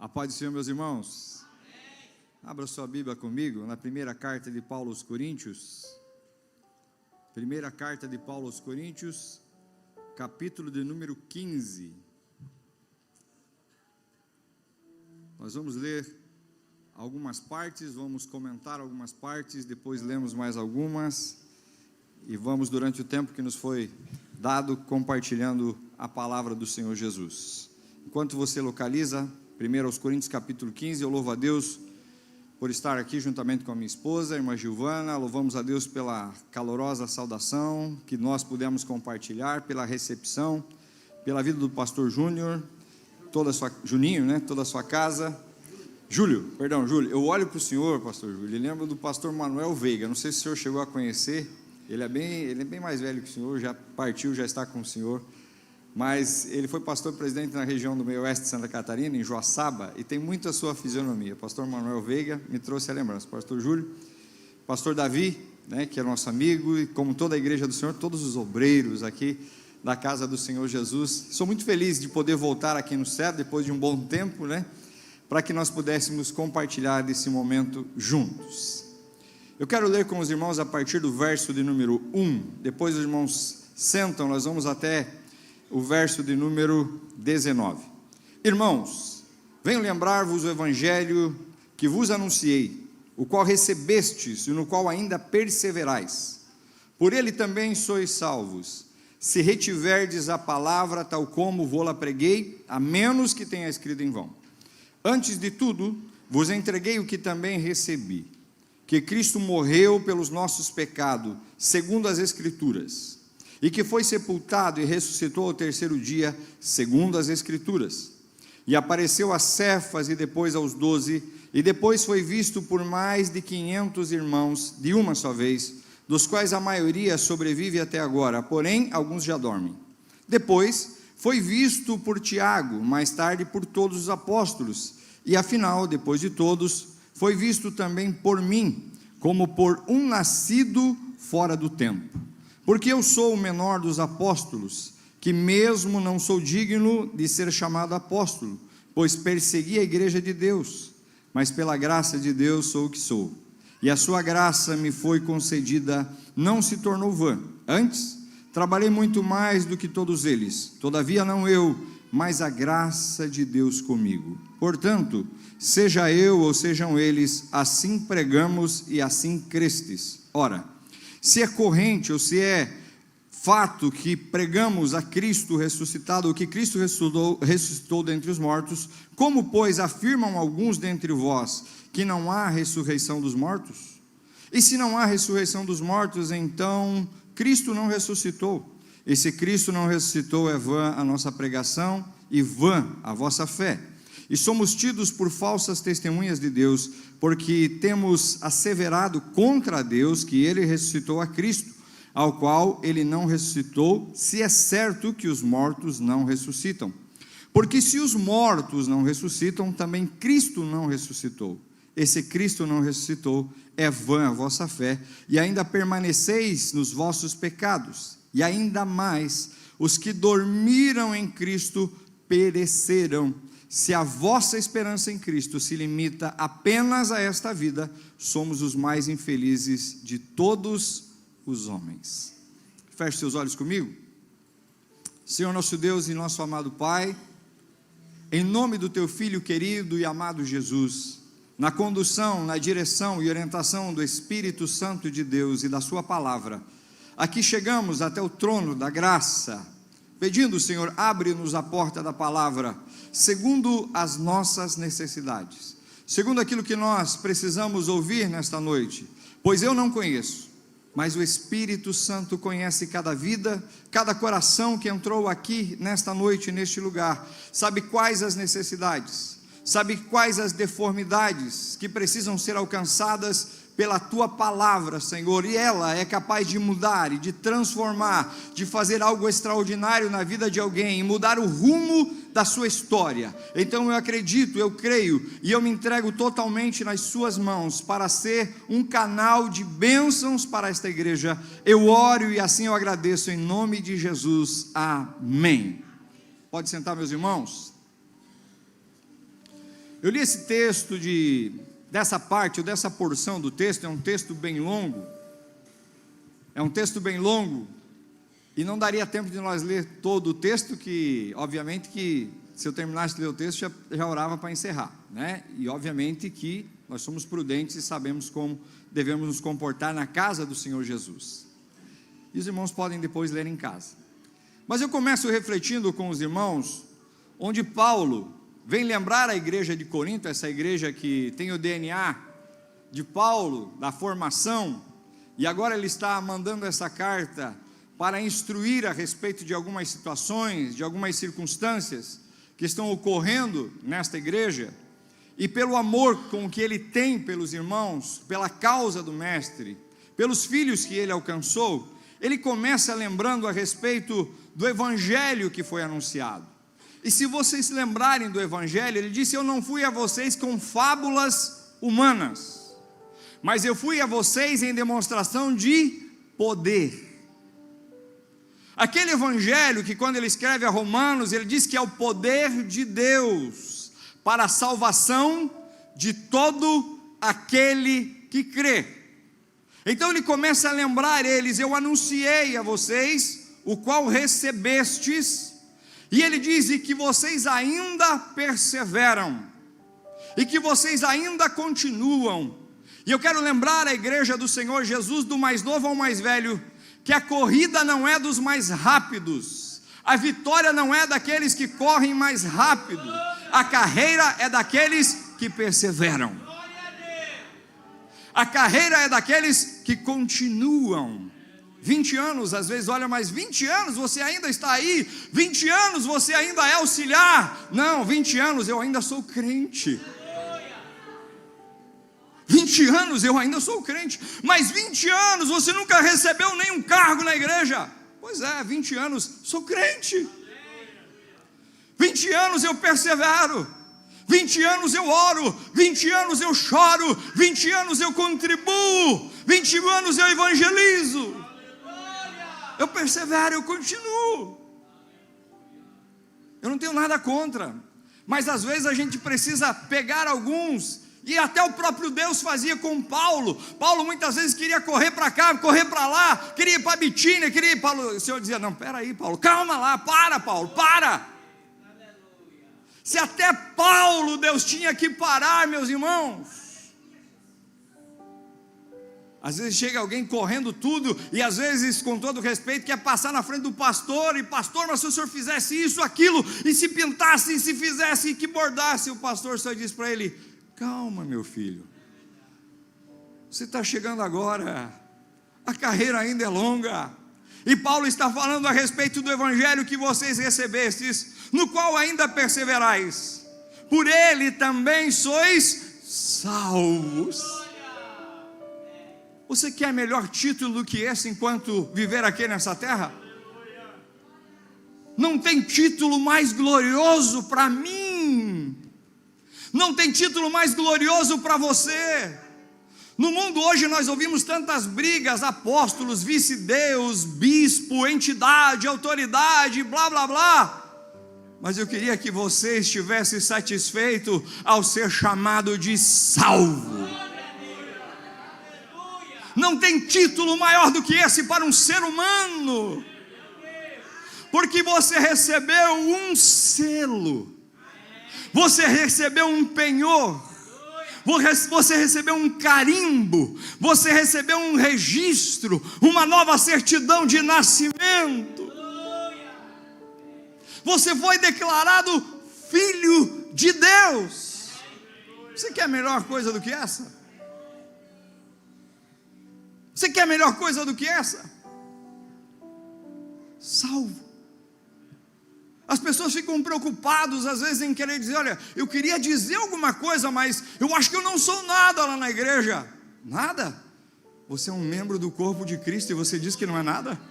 A paz do Senhor, meus irmãos. Amém. Abra sua Bíblia comigo na primeira carta de Paulo aos Coríntios. Primeira carta de Paulo aos Coríntios, capítulo de número 15. Nós vamos ler algumas partes, vamos comentar algumas partes, depois lemos mais algumas e vamos, durante o tempo que nos foi dado, compartilhando a palavra do Senhor Jesus. Enquanto você localiza, 1 aos Coríntios capítulo 15, eu louvo a Deus por estar aqui juntamente com a minha esposa, a irmã Gilvana. Louvamos a Deus pela calorosa saudação que nós pudemos compartilhar, pela recepção, pela vida do pastor Júnior, Juninho, né? Toda a sua casa. Júlio, eu olho para o senhor, pastor Júlio, e lembro do pastor Manuel Veiga. Não sei se o senhor chegou a conhecer, ele é bem mais velho que o senhor, já partiu, já está com o senhor. Mas ele foi pastor presidente na região do meio oeste de Santa Catarina, em Joaçaba, e tem muito a sua fisionomia. Pastor Manuel Veiga me trouxe a lembrança. Pastor Júlio, pastor Davi, né, que é nosso amigo, e como toda a igreja do Senhor, todos os obreiros aqui da casa do Senhor Jesus. Sou muito feliz de poder voltar aqui no céu, depois de um bom tempo, né, para que nós pudéssemos compartilhar desse momento juntos. Eu quero ler com os irmãos a partir do verso de número 1, depois os irmãos sentam, nós vamos até o verso de número 19. Irmãos, venho lembrar-vos o evangelho que vos anunciei, o qual recebestes e no qual ainda perseverais. Por ele também sois salvos, se retiverdes a palavra tal como vô-la preguei, a menos que tenha escrito em vão. Antes de tudo, vos entreguei o que também recebi, que Cristo morreu pelos nossos pecados, segundo as Escrituras, e que foi sepultado e ressuscitou ao terceiro dia, segundo as Escrituras, e apareceu a Cefas e depois aos 12, e depois foi visto por mais de 500 irmãos, de uma só vez, dos quais a maioria sobrevive até agora, porém alguns já dormem. Depois foi visto por Tiago, mais tarde por todos os apóstolos, e afinal, depois de todos, foi visto também por mim, como por um nascido fora do tempo. Porque eu sou o menor dos apóstolos, que mesmo não sou digno de ser chamado apóstolo, pois persegui a igreja de Deus, mas pela graça de Deus sou o que sou. E a sua graça me foi concedida, não se tornou vã. Antes, trabalhei muito mais do que todos eles, todavia não eu, mas a graça de Deus comigo. Portanto, seja eu ou sejam eles, assim pregamos e assim crestes. Ora, se é corrente ou se é fato que pregamos a Cristo ressuscitado, ou que Cristo ressuscitou dentre os mortos, como, pois, afirmam alguns dentre vós que não há ressurreição dos mortos? E se não há ressurreição dos mortos, então Cristo não ressuscitou. E se Cristo não ressuscitou, é vã a nossa pregação e vã a vossa fé. E somos tidos por falsas testemunhas de Deus, porque temos asseverado contra Deus que ele ressuscitou a Cristo, ao qual ele não ressuscitou, se é certo que os mortos não ressuscitam. Porque se os mortos não ressuscitam, também Cristo não ressuscitou. E se Cristo não ressuscitou, é vã a vossa fé, e ainda permaneceis nos vossos pecados. E ainda mais, os que dormiram em Cristo perecerão. Se a vossa esperança em Cristo se limita apenas a esta vida, somos os mais infelizes de todos os homens. Feche seus olhos comigo. Senhor nosso Deus e nosso amado Pai, em nome do Teu Filho querido e amado Jesus, na condução, na direção e orientação do Espírito Santo de Deus e da Sua Palavra, aqui chegamos até o trono da graça, pedindo, Senhor, abre-nos a porta da palavra, segundo as nossas necessidades, segundo aquilo que nós precisamos ouvir nesta noite, pois eu não conheço, mas o Espírito Santo conhece cada vida, cada coração que entrou aqui nesta noite, neste lugar, sabe quais as necessidades, sabe quais as deformidades que precisam ser alcançadas pela Tua palavra, Senhor, e ela é capaz de mudar e de transformar, de fazer algo extraordinário na vida de alguém, e mudar o rumo da sua história. Então eu acredito, eu creio, e eu me entrego totalmente nas Suas mãos, para ser um canal de bênçãos para esta igreja. Eu oro e assim eu agradeço em nome de Jesus, amém. Pode sentar, meus irmãos. Eu li esse texto dessa parte, ou dessa porção do texto, é um texto bem longo. É um texto bem longo, e não daria tempo de nós ler todo o texto, que, obviamente, que se eu terminasse de ler o texto, já orava para encerrar, né? E, obviamente, que nós somos prudentes e sabemos como devemos nos comportar na casa do Senhor Jesus. E os irmãos podem depois ler em casa. Mas eu começo refletindo com os irmãos, onde Paulo vem lembrar a igreja de Corinto, essa igreja que tem o DNA de Paulo, da formação, e agora ele está mandando essa carta para instruir a respeito de algumas situações, de algumas circunstâncias que estão ocorrendo nesta igreja, e pelo amor com que ele tem pelos irmãos, pela causa do mestre, pelos filhos que ele alcançou, ele começa lembrando a respeito do evangelho que foi anunciado. E se vocês se lembrarem do evangelho, ele disse: eu não fui a vocês com fábulas humanas, mas eu fui a vocês em demonstração de poder. Aquele evangelho que, quando ele escreve a Romanos, ele diz que é o poder de Deus para a salvação de todo aquele que crê. Então ele começa a lembrar eles: eu anunciei a vocês, o qual recebestes, e ele diz: e que vocês ainda perseveram, e que vocês ainda continuam. E eu quero lembrar a igreja do Senhor Jesus, do mais novo ao mais velho, que a corrida não é dos mais rápidos, a vitória não é daqueles que correm mais rápido, a carreira é daqueles que perseveram, a carreira é daqueles que continuam. 20 anos, às vezes, olha, mas 20 anos você ainda está aí, 20 anos você ainda é auxiliar, não, 20 anos eu ainda sou crente, 20 anos eu ainda sou crente, mas 20 anos você nunca recebeu nenhum cargo na igreja. Pois é, 20 anos sou crente, 20 anos eu persevero, 20 anos eu oro, 20 anos eu choro, 20 anos eu contribuo, 20 anos eu evangelizo, eu persevero, eu continuo. Eu não tenho nada contra, mas às vezes a gente precisa pegar alguns, e até o próprio Deus fazia com Paulo. Paulo muitas vezes queria correr para cá, correr para lá, queria ir para Bitínia, queria ir para... O Senhor dizia: não, peraí, Paulo, calma lá, para, Paulo, para. Se até Paulo Deus tinha que parar, meus irmãos. Às vezes chega alguém correndo tudo, e às vezes, com todo respeito, quer passar na frente do pastor, e pastor, mas se o senhor fizesse isso, aquilo, e se pintasse, e se fizesse, e que bordasse, o pastor só diz para ele: calma, meu filho, você está chegando agora, a carreira ainda é longa. E Paulo está falando a respeito do evangelho que vocês recebestes, no qual ainda perseverais, por ele também sois salvos. Você quer melhor título do que esse enquanto viver aqui nessa terra? Não tem título mais glorioso para mim, não tem título mais glorioso para você. No mundo hoje nós ouvimos tantas brigas: apóstolos, vice-deus, bispo, entidade, autoridade, blá blá blá. Mas eu queria que você estivesse satisfeito ao ser chamado de salvo. Não tem título maior do que esse para um ser humano, porque você recebeu um selo, você recebeu um penhor, você recebeu um carimbo, você recebeu um registro, uma nova certidão de nascimento. Você foi declarado filho de Deus. Você quer melhor coisa do que essa? Você quer melhor coisa do que essa? Salvo. As pessoas ficam preocupadas às vezes em querer dizer: olha, eu queria dizer alguma coisa, mas eu acho que eu não sou nada lá na igreja. Nada? Você é um membro do corpo de Cristo e você diz que não é nada?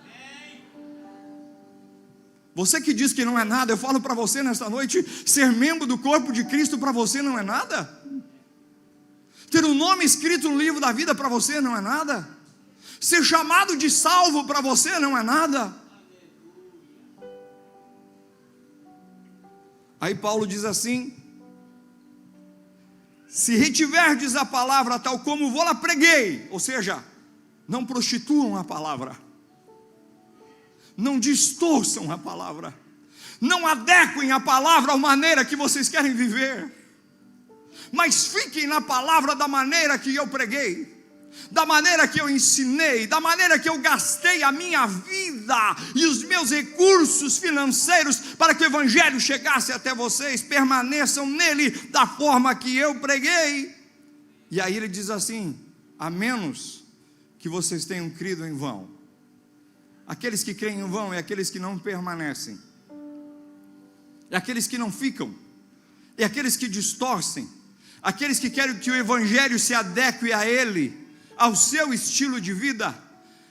Você que diz que não é nada, eu falo para você nesta noite: ser membro do corpo de Cristo para você não é nada? Ter o nome escrito no livro da vida para você não é nada? Ser chamado de salvo para você não é nada? Aí Paulo diz assim: se retiverdes a palavra tal como vou-la preguei, ou seja, não prostituam a palavra, não distorçam a palavra, não adequem a palavra à maneira que vocês querem viver, mas fiquem na palavra da maneira que eu preguei, da maneira que eu ensinei, da maneira que eu gastei a minha vida e os meus recursos financeiros para que o evangelho chegasse até vocês. Permaneçam nele da forma que eu preguei. E aí ele diz assim: a menos que vocês tenham crido em vão. Aqueles que creem em vão é aqueles que não permanecem, é aqueles que não ficam, é aqueles que distorcem, aqueles que querem que o evangelho se adeque a ele, ao seu estilo de vida.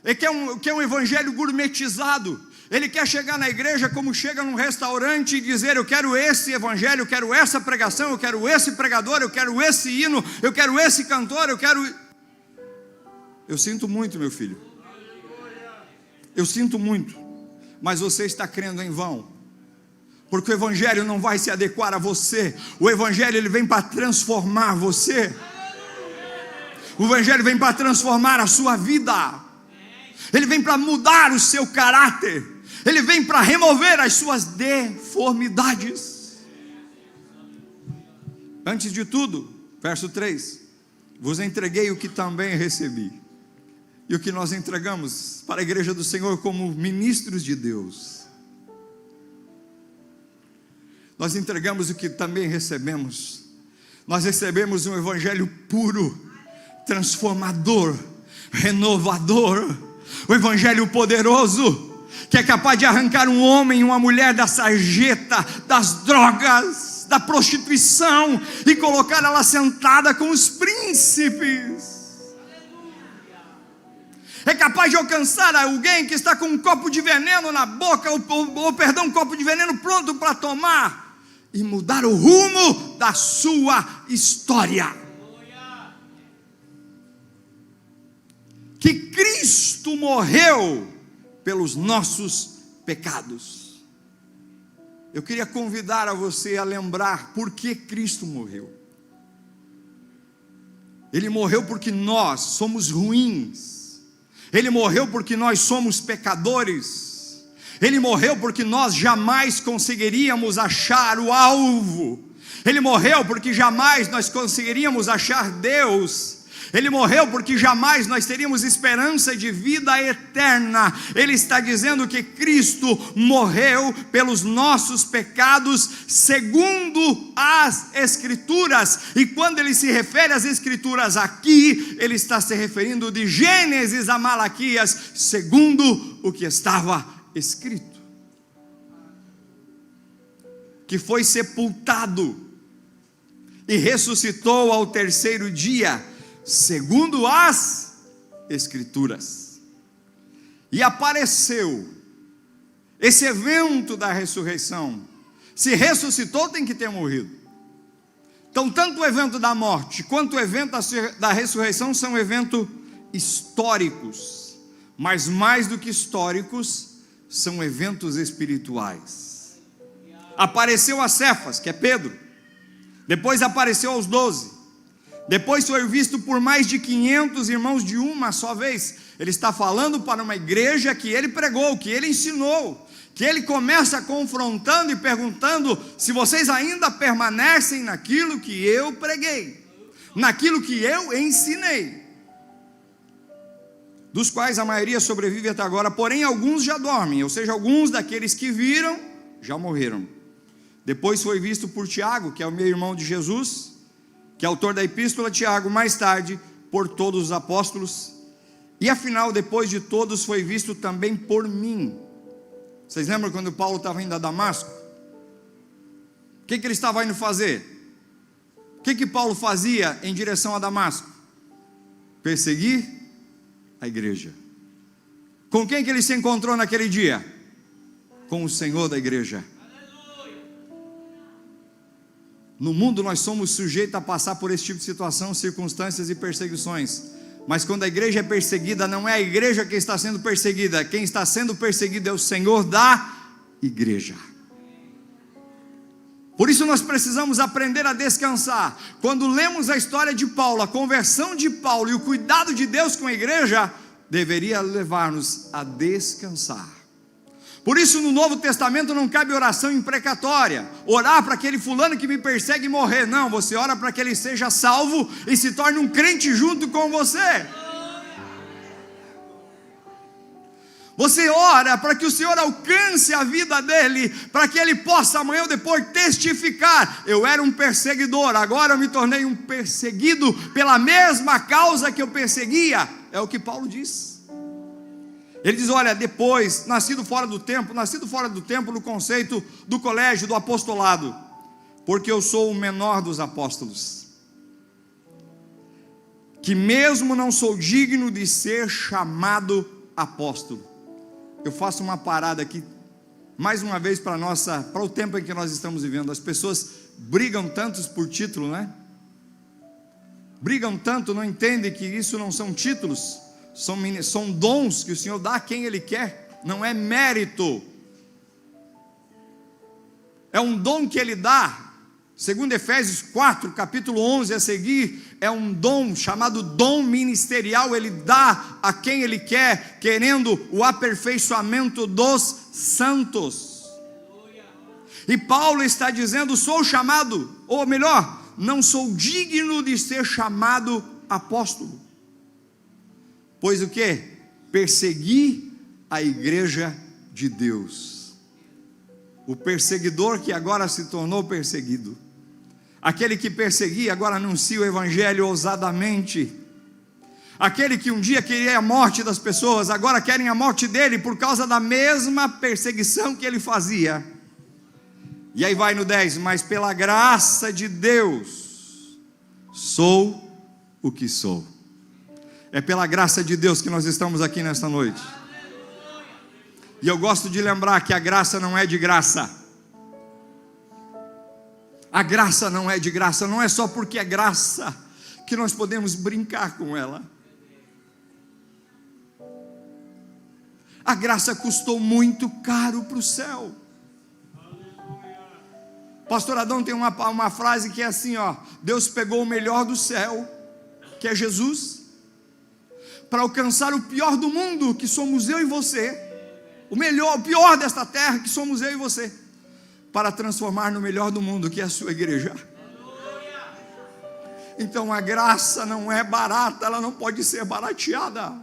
Ele quer um evangelho gourmetizado. Ele quer chegar na igreja como chega num restaurante e dizer: eu quero esse evangelho, eu quero essa pregação, eu quero esse pregador, eu quero esse hino, eu quero esse cantor, eu quero... Eu sinto muito, meu filho, eu sinto muito, mas você está crendo em vão, porque o evangelho não vai se adequar a você. O evangelho, ele vem para transformar você. O evangelho vem para transformar a sua vida, ele vem para mudar o seu caráter, ele vem para remover as suas deformidades. Antes de tudo, verso 3: vos entreguei o que também recebi. E o que nós entregamos para a igreja do Senhor como ministros de Deus? Nós entregamos o que também recebemos. Nós recebemos um evangelho puro, transformador, renovador, o evangelho poderoso, que é capaz de arrancar um homem e uma mulher da sarjeta, das drogas, da prostituição, e colocar ela sentada com os príncipes. É capaz de alcançar alguém que está com um copo de veneno na boca, um copo de veneno pronto para tomar, e mudar o rumo da sua história. Que Cristo morreu pelos nossos pecados. Eu queria convidar a você a lembrar por que Cristo morreu. Ele morreu porque nós somos ruins. Ele morreu porque nós somos pecadores. Ele morreu porque nós jamais conseguiríamos achar o alvo. Ele morreu porque jamais nós conseguiríamos achar Deus. Ele morreu porque jamais nós teríamos esperança de vida eterna. Ele está dizendo que Cristo morreu pelos nossos pecados segundo as Escrituras. E quando ele se refere às Escrituras aqui, ele está se referindo de Gênesis a Malaquias, segundo o que estava escrito. Que foi sepultado e ressuscitou ao terceiro dia, segundo as Escrituras, e apareceu. Esse evento da ressurreição, se ressuscitou, tem que ter morrido. Então, tanto o evento da morte quanto o evento da ressurreição são eventos históricos, mas mais do que históricos, são eventos espirituais. Apareceu a Cefas, que é Pedro, depois apareceu aos 12, depois foi visto por mais de 500 irmãos de uma só vez. Ele está falando para uma igreja que ele pregou, que ele ensinou, que ele começa confrontando e perguntando se vocês ainda permanecem naquilo que eu preguei, naquilo que eu ensinei, dos quais a maioria sobrevive até agora, porém alguns já dormem, ou seja, alguns daqueles que viram já morreram. Depois foi visto por Tiago, que é o meu irmão de Jesus, que é autor da epístola Tiago, mais tarde por todos os apóstolos, e afinal depois de todos foi visto também por mim. Vocês lembram quando Paulo estava indo a Damasco? O que ele estava indo fazer? O que Paulo fazia em direção a Damasco? Perseguir a igreja. Com quem que ele se encontrou naquele dia? Com o Senhor da igreja. No mundo nós somos sujeitos a passar por esse tipo de situação, circunstâncias e perseguições. Mas quando a igreja é perseguida, não é a igreja que está sendo perseguida. Quem está sendo perseguido é o Senhor da igreja. Por isso nós precisamos aprender a descansar. Quando lemos a história de Paulo, a conversão de Paulo e o cuidado de Deus com a igreja, deveria levar-nos a descansar. Por isso no Novo Testamento não cabe oração imprecatória, orar para aquele fulano que me persegue morrer. Não, você ora para que ele seja salvo e se torne um crente junto com você. Você ora para que o Senhor alcance a vida dele, para que ele possa amanhã ou depois testificar: eu era um perseguidor, agora eu me tornei um perseguido pela mesma causa que eu perseguia. É o que Paulo diz. Ele diz: olha, depois, nascido fora do tempo no conceito do colégio, do apostolado, porque eu sou o menor dos apóstolos, que mesmo não sou digno de ser chamado apóstolo. Eu faço uma parada aqui, mais uma vez, para o tempo em que nós estamos vivendo. As pessoas brigam tantos por título, né? Brigam tanto, não entendem que isso não são títulos, são dons que o Senhor dá a quem Ele quer, não é mérito, é um dom que Ele dá. Segundo Efésios 4, capítulo 11 a seguir, é um dom chamado dom ministerial. Ele dá a quem Ele quer, querendo o aperfeiçoamento dos santos. E Paulo está dizendo: sou chamado, ou melhor, não sou digno de ser chamado apóstolo. Pois o que? Persegui a igreja de Deus. O perseguidor que agora se tornou perseguido. Aquele que perseguia agora anuncia o evangelho ousadamente. Aquele que um dia queria a morte das pessoas, agora querem a morte dele por causa da mesma perseguição que ele fazia. E aí vai no 10: mas pela graça de Deus sou o que sou. É pela graça de Deus que nós estamos aqui nesta noite. E eu gosto de lembrar que a graça não é de graça. A graça não é de graça, não é só porque é graça que nós podemos brincar com ela. A graça custou muito caro para o céu. Pastor Adão tem uma frase que é assim, ó: Deus pegou o melhor do céu, que é Jesus, para alcançar o pior do mundo, que somos eu e você, o pior desta terra, que somos eu e você, para transformar no melhor do mundo, que é a sua igreja. Então a graça não é barata, ela não pode ser barateada.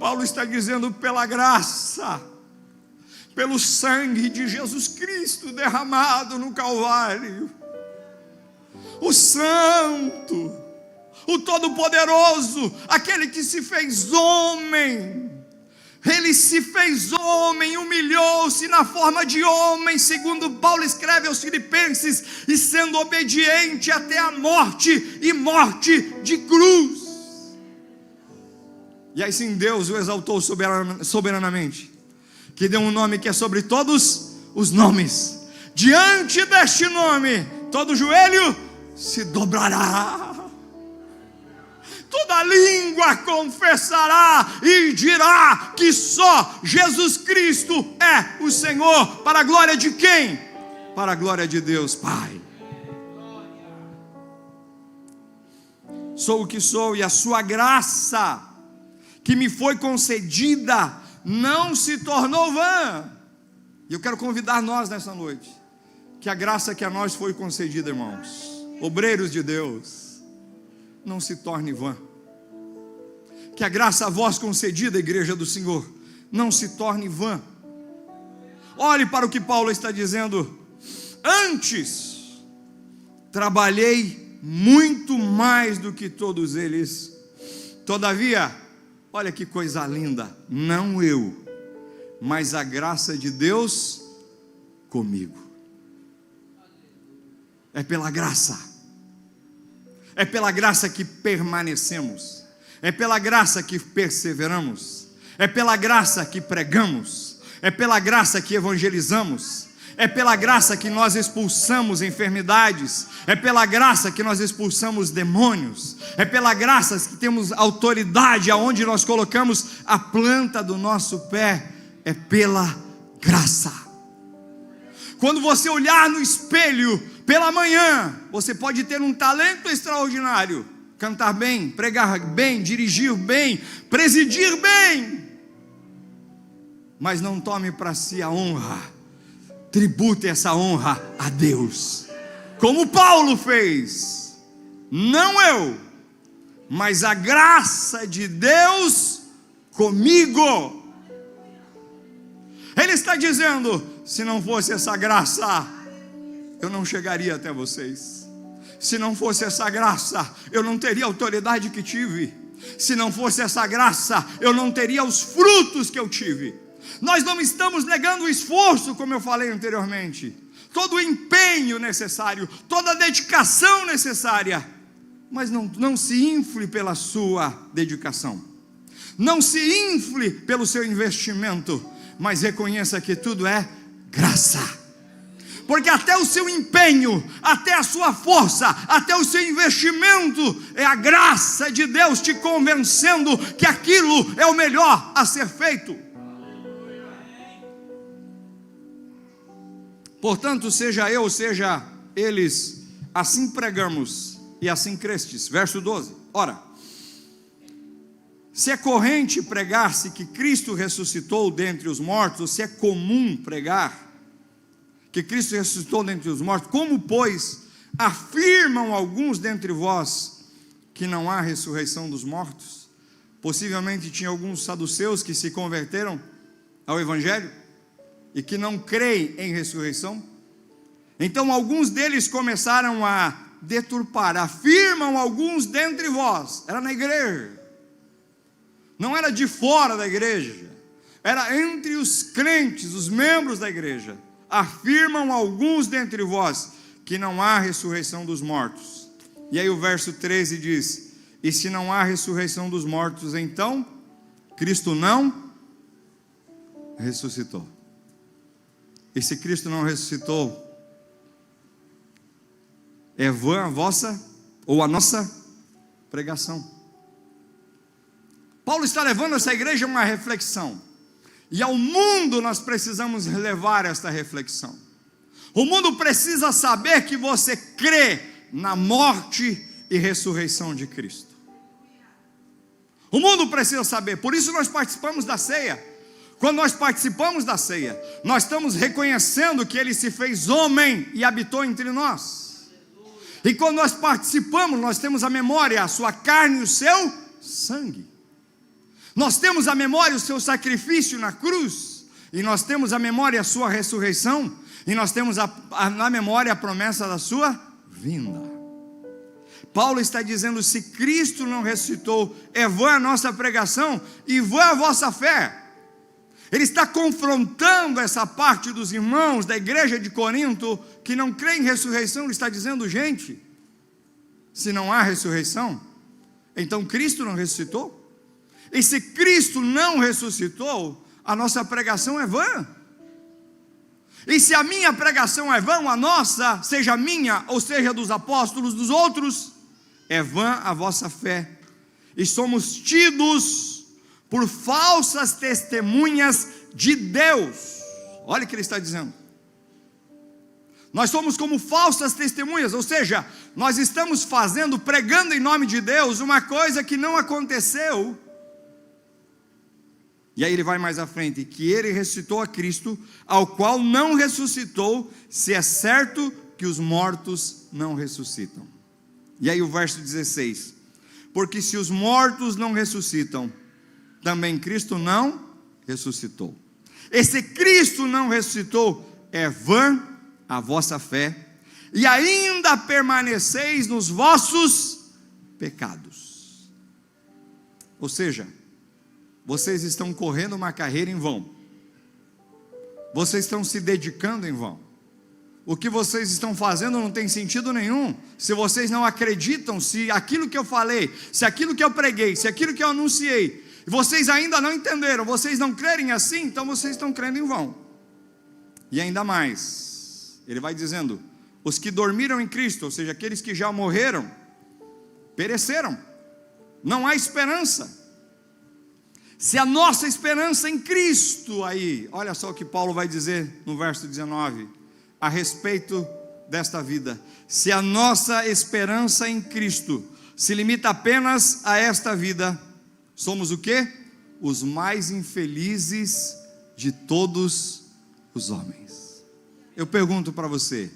Paulo está dizendo: pela graça, pelo sangue de Jesus Cristo derramado no Calvário, o Santo, o Todo-Poderoso, aquele que se fez homem, Ele se fez homem, humilhou-se na forma de homem, segundo Paulo escreve aos Filipenses, e sendo obediente até a morte, e morte de cruz. E aí sim Deus o exaltou soberanamente, que deu um nome que é sobre todos os nomes. Diante deste nome, todo joelho se dobrará, toda língua confessará e dirá que só Jesus Cristo é o Senhor. Para a glória de quem? Para a glória de Deus Pai. Sou o que sou, e a sua graça que me foi concedida não se tornou vã. E eu quero convidar nós nessa noite, que a graça que a nós foi concedida, irmãos, obreiros de Deus, não se torne vã. Que a graça a vós concedida, igreja do Senhor, não se torne vã. Olhe para o que Paulo está dizendo: antes trabalhei muito mais do que todos eles, todavia, olha que coisa linda, não eu, mas a graça de Deus comigo. É pela graça. É pela graça que permanecemos, é pela graça que perseveramos, é pela graça que pregamos, é pela graça que evangelizamos, é pela graça que nós expulsamos enfermidades, é pela graça que nós expulsamos demônios, é pela graça que temos autoridade aonde nós colocamos a planta do nosso pé, é pela graça. Quando você olhar no espelho pela manhã, você pode ter um talento extraordinário, cantar bem, pregar bem, dirigir bem, presidir bem, mas não tome para si a honra, tribute essa honra a Deus, como Paulo fez. Não eu, mas a graça de Deus comigo. Ele está dizendo: se não fosse essa graça, eu não chegaria até vocês. Se não fosse essa graça, eu não teria a autoridade que tive. Se não fosse essa graça, eu não teria os frutos que eu tive. Nós não estamos negando o esforço, como eu falei anteriormente, todo o empenho necessário, toda a dedicação necessária, mas não se infle pela sua dedicação, não se infle pelo seu investimento, mas reconheça que tudo é graça, porque até o seu empenho, até a sua força, até o seu investimento, é a graça de Deus te convencendo que aquilo é o melhor a ser feito. Portanto, seja eu, seja eles, assim pregamos e assim crestes. Verso 12. Ora, se é corrente pregar-se que Cristo ressuscitou dentre os mortos, se é comum pregar que Cristo ressuscitou dentre os mortos, como, pois, afirmam alguns dentre vós que não há ressurreição dos mortos? Possivelmente tinha alguns saduceus que se converteram ao Evangelho e que não creem em ressurreição. Então alguns deles começaram a deturpar. Afirmam alguns dentre vós, era na igreja, não era de fora da igreja, era entre os crentes, os membros da igreja. Afirmam alguns dentre vós que não há ressurreição dos mortos. E aí o verso 13 diz: e se não há ressurreição dos mortos, então Cristo não ressuscitou. E se Cristo não ressuscitou, é vã a vossa ou a nossa pregação. Paulo está levando essa igreja a uma reflexão, e ao mundo nós precisamos levar esta reflexão. O mundo precisa saber que você crê na morte e ressurreição de Cristo. O mundo precisa saber, por isso nós participamos da ceia. Quando nós participamos da ceia, nós estamos reconhecendo que Ele se fez homem e habitou entre nós. E quando nós participamos, nós temos a memória, a sua carne e o seu sangue. Nós temos a memória, o seu sacrifício na cruz. E nós temos a memória, a sua ressurreição. E nós temos na memória a promessa da sua vinda. Paulo está dizendo: se Cristo não ressuscitou, é vã a nossa pregação e vã a vossa fé. Ele está confrontando essa parte dos irmãos da igreja de Corinto que não creem em ressurreição. Ele está dizendo: gente, se não há ressurreição, então Cristo não ressuscitou. E se Cristo não ressuscitou, a nossa pregação é vã. E se a minha pregação é vã, a nossa, seja minha ou seja dos apóstolos, dos outros, é vã a vossa fé. E somos tidos por falsas testemunhas de Deus. Olha o que ele está dizendo. Nós somos como falsas testemunhas, ou seja, nós estamos pregando em nome de Deus uma coisa que não aconteceu. E aí ele vai mais à frente: que ele ressuscitou a Cristo, ao qual não ressuscitou, se é certo que os mortos não ressuscitam. E aí o verso 16: porque se os mortos não ressuscitam, também Cristo não ressuscitou. Esse Cristo não ressuscitou, é vã a vossa fé, e ainda permaneceis nos vossos pecados. Ou seja, vocês estão correndo uma carreira em vão, vocês estão se dedicando em vão. O que vocês estão fazendo não tem sentido nenhum, se vocês não acreditam, se aquilo que eu falei, se aquilo que eu preguei, se aquilo que eu anunciei, vocês ainda não entenderam, vocês não crerem assim, então vocês estão crendo em vão. E ainda mais, ele vai dizendo: os que dormiram em Cristo, ou seja, aqueles que já morreram, pereceram, não há esperança. Se a nossa esperança em Cristo, aí, olha só o que Paulo vai dizer no verso 19: a respeito desta vida. Se a nossa esperança em Cristo se limita apenas a esta vida, somos o quê? Os mais infelizes de todos os homens. Eu pergunto para você,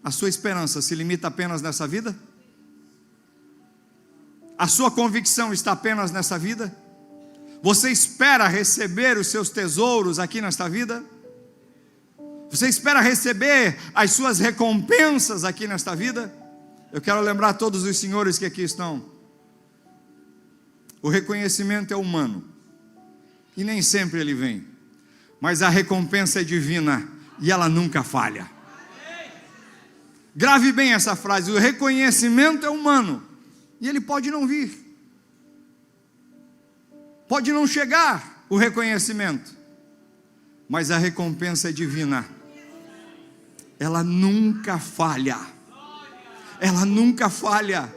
a sua esperança se limita apenas nessa vida? A sua convicção está apenas nessa vida? Você espera receber os seus tesouros aqui nesta vida? Você espera receber as suas recompensas aqui nesta vida? Eu quero lembrar a todos os senhores que aqui estão. O reconhecimento é humano e nem sempre ele vem, mas a recompensa é divina e ela nunca falha. Grave bem essa frase: o reconhecimento é humano e ele pode não vir, pode não chegar o reconhecimento, mas a recompensa é divina. Ela nunca falha, ela nunca falha,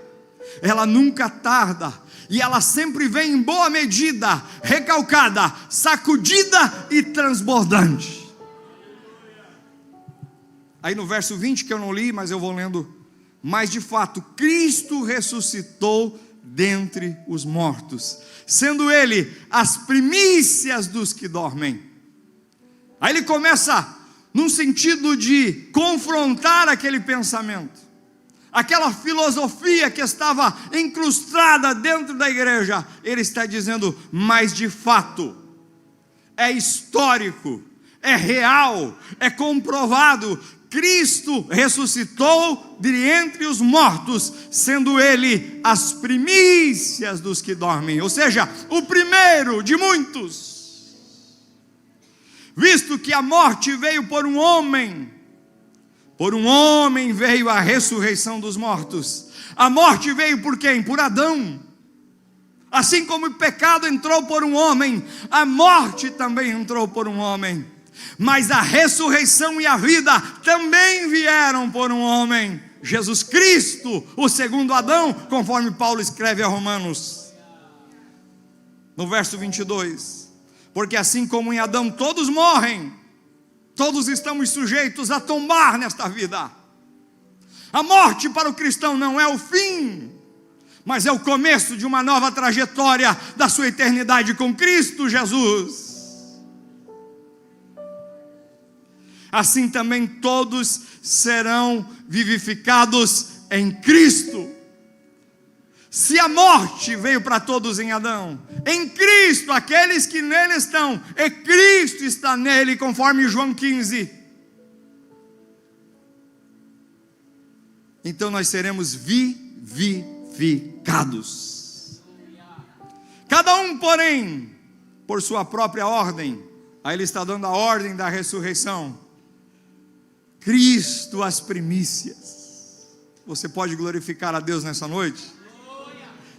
ela nunca tarda, e ela sempre vem em boa medida, recalcada, sacudida e transbordante. Aí no verso 20, que eu não li, mas eu vou lendo: mas de fato Cristo ressuscitou dentre os mortos, sendo Ele as primícias dos que dormem. Aí ele começa num sentido de confrontar aquele pensamento, aquela filosofia que estava incrustada dentro da igreja. Ele está dizendo: mas de fato, é histórico, é real, é comprovado, Cristo ressuscitou de entre os mortos, sendo Ele as primícias dos que dormem, ou seja, o primeiro de muitos. Visto que a morte veio por um homem veio a ressurreição dos mortos. A morte veio por quem? Por Adão. Assim como o pecado entrou por um homem, a morte também entrou por um homem. Mas a ressurreição e a vida também vieram por um homem, Jesus Cristo, o segundo Adão, conforme Paulo escreve a Romanos, no verso 22. Porque assim como em Adão todos morrem, todos estamos sujeitos a tombar nesta vida. A morte para o cristão não é o fim, mas é o começo de uma nova trajetória da sua eternidade com Cristo Jesus. Assim também todos serão vivificados em Cristo. Se a morte veio para todos em Adão, em Cristo, aqueles que nele estão, e Cristo está nele, conforme João 15. Então nós seremos vivificados. Cada um, porém, por sua própria ordem. Aí ele está dando a ordem da ressurreição. Cristo as primícias. Você pode glorificar a Deus nessa noite?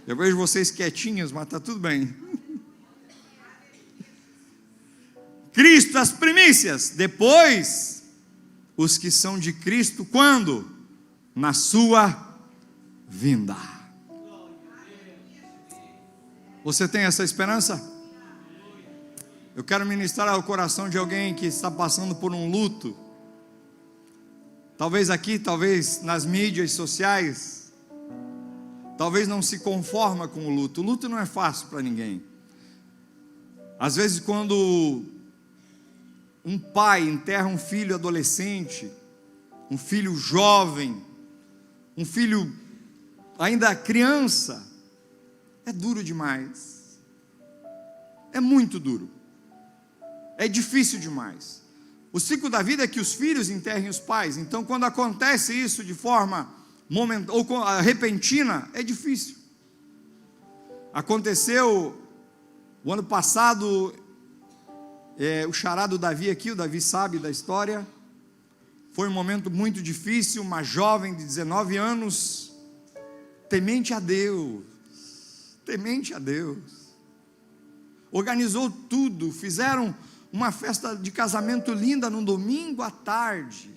Eu vejo vocês quietinhos, mas está tudo bem. Cristo as primícias. Depois, os que são de Cristo, quando? Na sua vinda. Você tem essa esperança? Eu quero ministrar ao coração de alguém que está passando por um luto. Talvez aqui, talvez nas mídias sociais. Talvez não se conforma com o luto. O luto não é fácil para ninguém. Às vezes quando um pai enterra um filho adolescente, um filho jovem, um filho ainda criança, é duro demais. É muito duro. É difícil demais. O ciclo da vida é que os filhos enterrem os pais. Então quando acontece isso de forma ou repentina, é difícil. Aconteceu o ano passado, o xará do Davi aqui, o Davi sabe da história. Foi um momento muito difícil. Uma jovem de 19 anos, temente a Deus, organizou tudo, fizeram uma festa de casamento linda num domingo à tarde.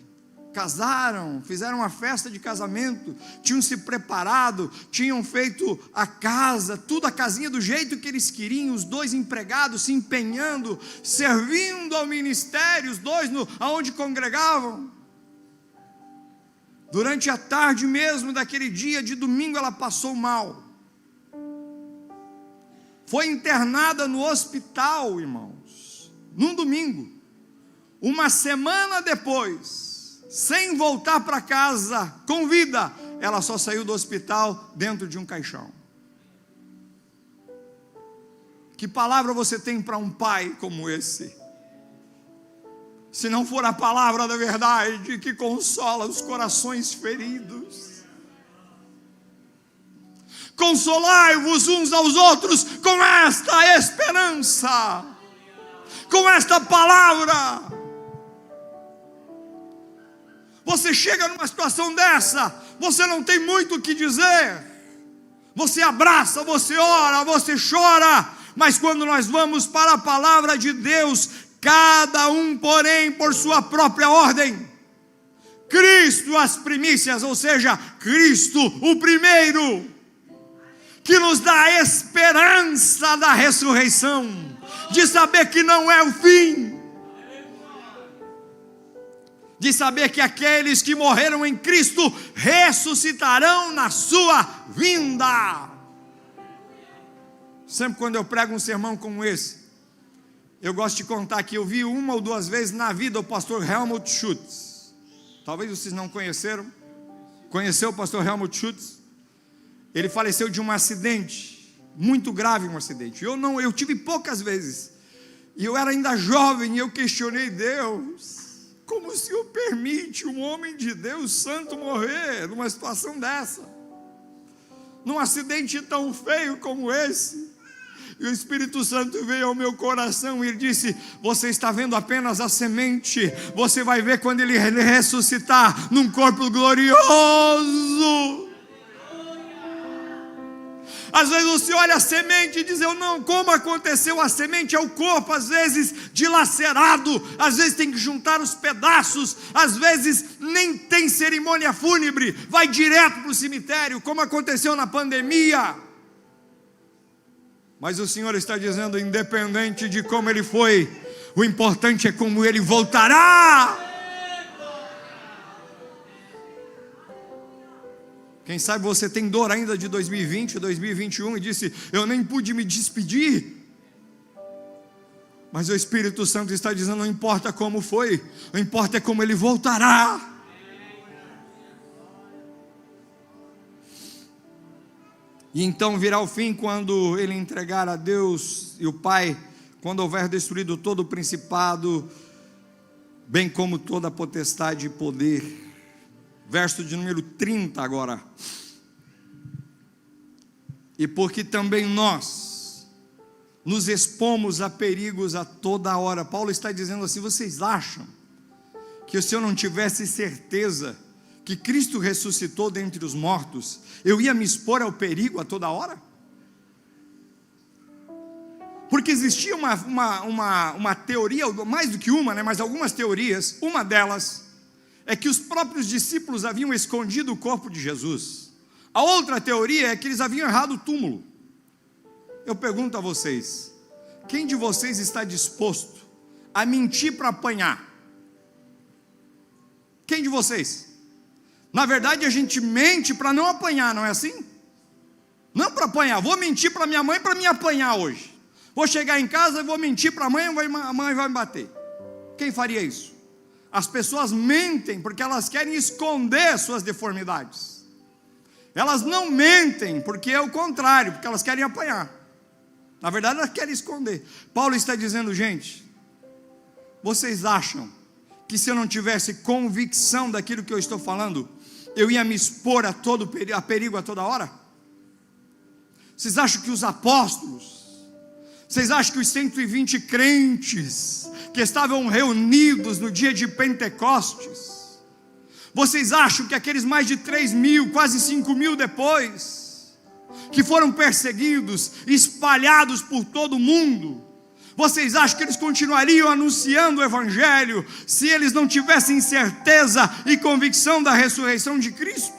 Casaram, fizeram uma festa de casamento, tinham se preparado, tinham feito a casa, tudo a casinha do jeito que eles queriam, os dois empregados se empenhando, servindo ao ministério, os dois aonde congregavam. Durante a tarde mesmo daquele dia de domingo, ela passou mal. Foi internada no hospital, irmãos, num domingo. Uma semana depois, sem voltar para casa com vida, ela só saiu do hospital dentro de um caixão. Que palavra você tem para um pai como esse? Se não for a palavra da verdade que consola os corações feridos. Consolai-vos uns aos outros com esta esperança, com esta palavra. Você chega numa situação dessa, você não tem muito o que dizer. Você abraça, você ora, você chora. Mas quando nós vamos para a palavra de Deus, cada um, porém, por sua própria ordem. Cristo as primícias, ou seja, Cristo o primeiro, que nos dá a esperança da ressurreição, de saber que não é o fim, de saber que aqueles que morreram em Cristo ressuscitarão na sua vinda. Sempre quando eu prego um sermão como esse, eu gosto de contar que eu vi uma ou duas vezes na vida o pastor Helmut Schultz. Talvez vocês não conheceram. Conheceu o pastor Helmut Schultz? Ele faleceu de um acidente, muito grave um acidente. Eu tive poucas vezes. E eu era ainda jovem e eu questionei Deus. Como o Senhor permite um homem de Deus santo morrer numa situação dessa? Num acidente tão feio como esse? E o Espírito Santo veio ao meu coração e ele disse: você está vendo apenas a semente, você vai ver quando ele ressuscitar num corpo glorioso. Às vezes você olha a semente e diz: eu não, como aconteceu? A semente é o corpo, às vezes dilacerado, às vezes tem que juntar os pedaços, às vezes nem tem cerimônia fúnebre, vai direto para o cemitério, como aconteceu na pandemia. Mas o Senhor está dizendo: independente de como ele foi, o importante é como ele voltará. Quem sabe você tem dor ainda de 2020, 2021 e disse: eu nem pude me despedir. Mas o Espírito Santo está dizendo: não importa como foi, o importa é como ele voltará. E então virá o fim quando ele entregar a Deus e o Pai, quando houver destruído todo o principado, bem como toda a potestade e poder. Verso de número 30 agora. E porque também nós nos expomos a perigos a toda hora. Paulo está dizendo assim: vocês acham que se eu não tivesse certeza que Cristo ressuscitou dentre os mortos, eu ia me expor ao perigo a toda hora? Porque existia uma teoria, mais do que uma, mas algumas teorias. Uma delas é que os próprios discípulos haviam escondido o corpo de Jesus. A outra teoria é que eles haviam errado o túmulo. Eu pergunto a vocês: quem de vocês está disposto a mentir para apanhar? Quem de vocês? Na verdade a gente mente para não apanhar, não é assim? Não para apanhar. Vou mentir para minha mãe para me apanhar hoje. Vou chegar em casa e vou mentir para a mãe vai me bater. Quem faria isso? As pessoas mentem porque elas querem esconder suas deformidades. Elas não mentem porque é o contrário, porque elas querem apanhar. Na verdade elas querem esconder. Paulo está dizendo: gente, vocês acham que se eu não tivesse convicção daquilo que eu estou falando, eu ia me expor a perigo a toda hora? Vocês acham que os apóstolos, vocês acham que os 120 crentes que estavam reunidos no dia de Pentecostes, vocês acham que aqueles mais de 3.000, quase 5.000 depois, que foram perseguidos, espalhados por todo o mundo, vocês acham que eles continuariam anunciando o Evangelho se eles não tivessem certeza e convicção da ressurreição de Cristo?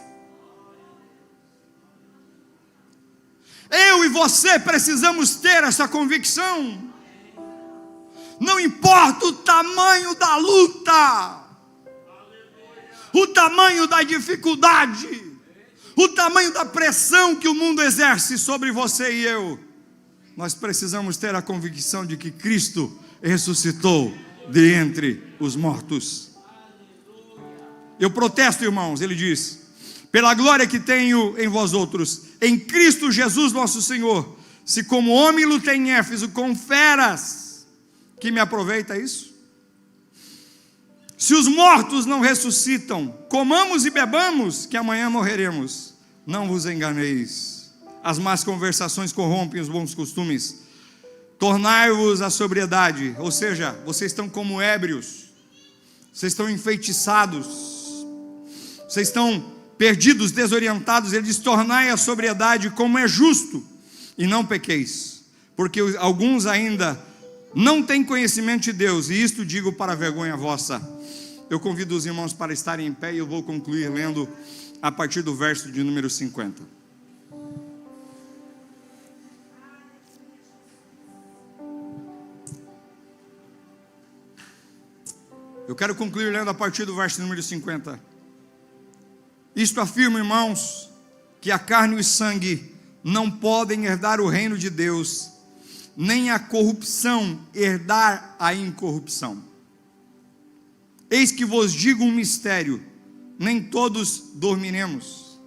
Eu e você precisamos ter essa convicção. Não importa o tamanho da luta, o tamanho da dificuldade, o tamanho da pressão que o mundo exerce sobre você e eu, nós precisamos ter a convicção de que Cristo ressuscitou de entre os mortos. Eu protesto, irmãos, ele diz: pela glória que tenho em vós outros, em Cristo Jesus nosso Senhor, se como homem lutei em Éfeso com feras, que me aproveita isso? Se os mortos não ressuscitam, comamos e bebamos, que amanhã morreremos. Não vos enganeis, as más conversações corrompem os bons costumes. Tornai-vos à sobriedade, ou seja, vocês estão como ébrios, vocês estão enfeitiçados, vocês estão perdidos, desorientados. Ele diz: tornai a sobriedade como é justo, e não pequeis, porque alguns ainda não têm conhecimento de Deus, e isto digo para vergonha vossa. Eu convido os irmãos para estarem em pé, e eu vou concluir lendo a partir do verso de número 50. Eu quero concluir lendo a partir do verso número 50. Isto afirma, irmãos, que a carne e o sangue não podem herdar o reino de Deus, nem a corrupção herdar a incorrupção. Eis que vos digo um mistério: nem todos dormiremos,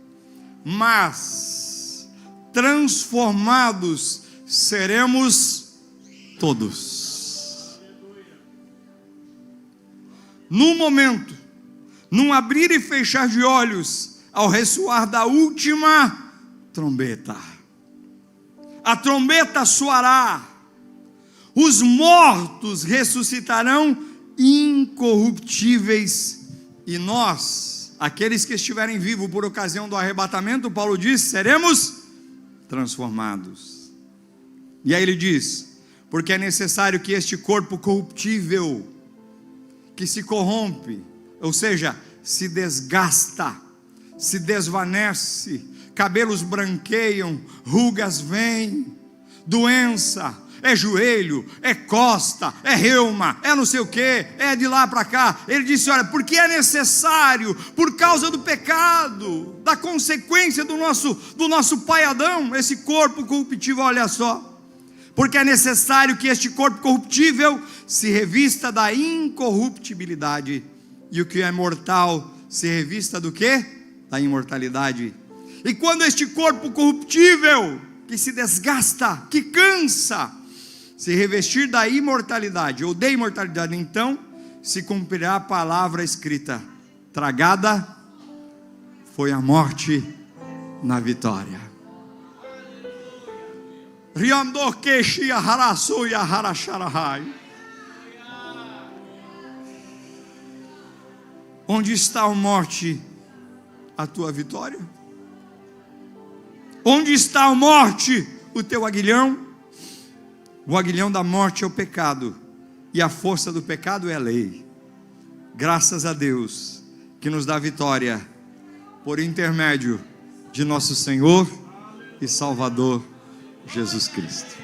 mas transformados seremos todos. No momento, num abrir e fechar de olhos, ao ressoar da última trombeta. A trombeta soará, os mortos ressuscitarão incorruptíveis, e nós, aqueles que estiverem vivos por ocasião do arrebatamento, Paulo diz, seremos transformados. E aí ele diz: porque é necessário que este corpo corruptível, que se corrompe, ou seja, se desgasta, se desvanece, cabelos branqueiam, rugas vêm, doença, é joelho, é costa, é reuma, é não sei o que, é de lá para cá. Ele disse: olha, porque é necessário, por causa do pecado, da consequência do nosso pai Adão, esse corpo corruptível, olha só, porque é necessário que este corpo corruptível se revista da incorruptibilidade, e o que é mortal se revista do quê? Da imortalidade. E quando este corpo corruptível, que se desgasta, que cansa, se revestir da imortalidade, ou de imortalidade, então se cumprirá a palavra escrita: tragada foi a morte na vitória. Onde está a morte, a tua vitória? Onde está a morte, o teu aguilhão? O aguilhão da morte é o pecado, e a força do pecado é a lei. Graças a Deus que nos dá vitória por intermédio de nosso Senhor e Salvador Jesus Cristo.